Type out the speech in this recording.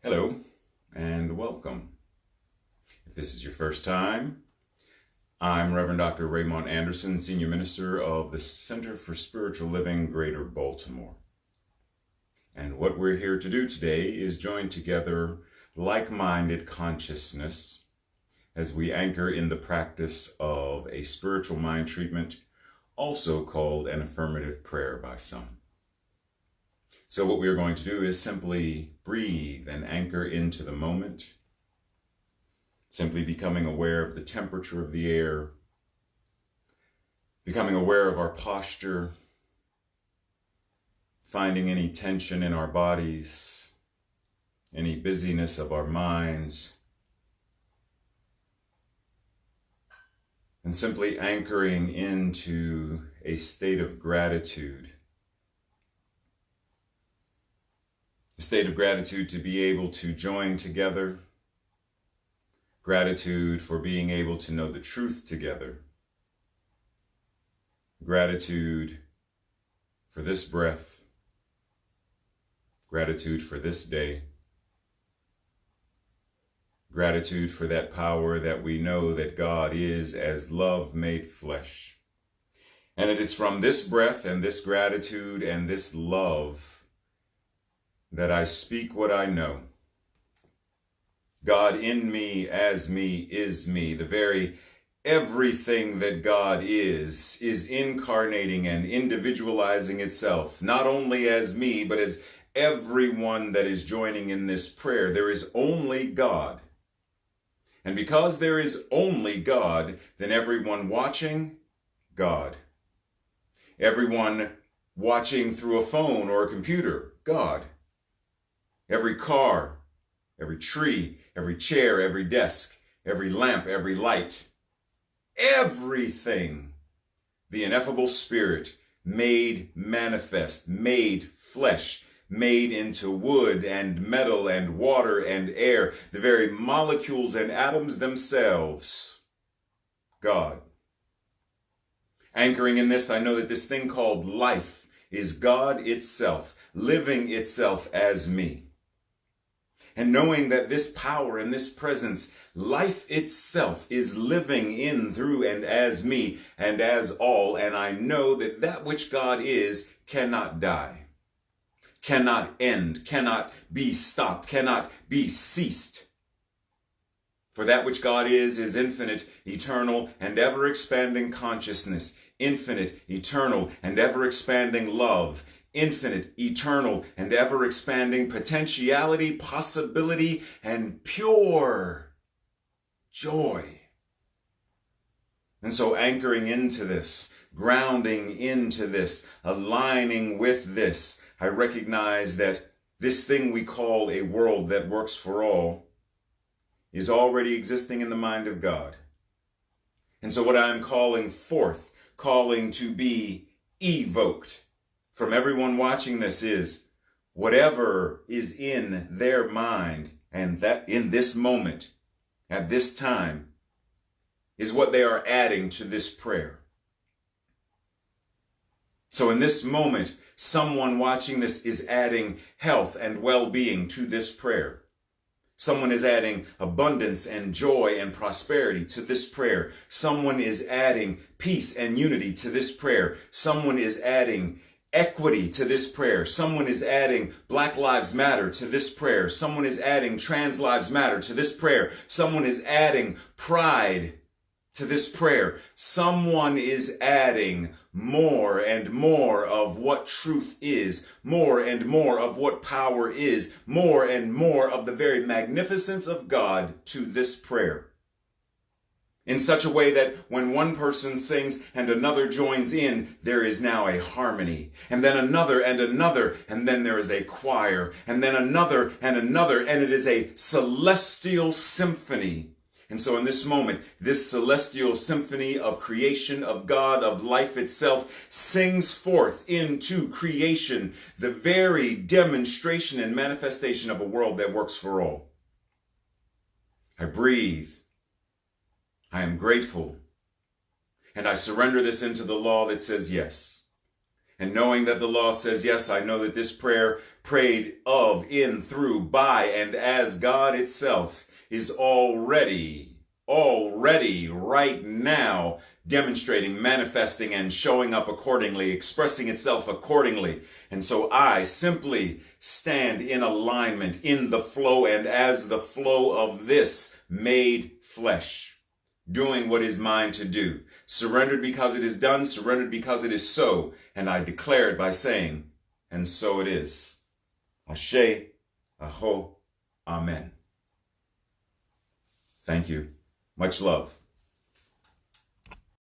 Hello and welcome. If this is your first time, I'm Reverend Dr. Raymont Anderson, Senior Minister of the Center for Spiritual Living, Greater Baltimore. And what we're here to do today is join together like-minded consciousness as we anchor in the practice of a spiritual mind treatment, also called an affirmative prayer by some. So what we are going to do is simply breathe and anchor into the moment, simply becoming aware of the temperature of the air, becoming aware of our posture, finding any tension in our bodies, any busyness of our minds, and simply anchoring into a state of gratitude. A state of gratitude to be able to join together, gratitude for being able to know the truth together, gratitude for this breath, gratitude for this day, gratitude for that power that we know that God is as love made flesh. And it is from this breath and this gratitude and this love that I speak what I know. God in me, as me, is me. The very everything that God is incarnating and individualizing itself, not only as me, but as everyone that is joining in this prayer. There is only God. And because there is only God, then everyone watching, God. Everyone watching through a phone or a computer, God. Every car, every tree, every chair, every desk, every lamp, every light, everything, the ineffable Spirit made manifest, made flesh, made into wood and metal and water and air, the very molecules and atoms themselves, God. Anchoring in this, I know that this thing called life is God itself, living itself as me. And knowing that this power and this presence, life itself, is living in, through, and as me, and as all, and I know that that which God is cannot die, cannot end, cannot be stopped, cannot be ceased. For that which God is infinite, eternal, and ever-expanding consciousness, infinite, eternal, and ever-expanding love, infinite, eternal, and ever-expanding potentiality, possibility, and pure joy. And so anchoring into this, grounding into this, aligning with this, I recognize that this thing we call a world that works for all is already existing in the mind of God. And so what I'm calling forth, calling to be evoked from everyone watching this is whatever is in their mind, and that in this moment, at this time, is what they are adding to this prayer. So in this moment, someone watching this is adding health and well-being to this prayer. Someone is adding abundance and joy and prosperity to this prayer. Someone is adding peace and unity to this prayer. Someone is adding equity to this prayer. Someone is adding Black Lives Matter to this prayer. Someone is adding Trans Lives Matter to this prayer. Someone is adding pride to this prayer. Someone is adding more and more of what truth is, more and more of what power is, more and more of the very magnificence of God to this prayer. In such a way that when one person sings and another joins in, there is now a harmony. And then another, and then there is a choir. And then another, and it is a celestial symphony. And so in this moment, this celestial symphony of creation, of God, of life itself, sings forth into creation the very demonstration and manifestation of a world that works for all. I breathe. I am grateful, and I surrender this into the law that says yes. And knowing that the law says yes, I know that this prayer prayed of, in, through, by, and as God itself is already right now demonstrating, manifesting, and showing up accordingly, expressing itself accordingly. And so I simply stand in alignment, in the flow, and as the flow of this made flesh, doing what is mine to do. Surrendered because it is done, surrendered because it is so. And I declare it by saying, and so it is. Ashe, Aho, Amen. Thank you. Much love.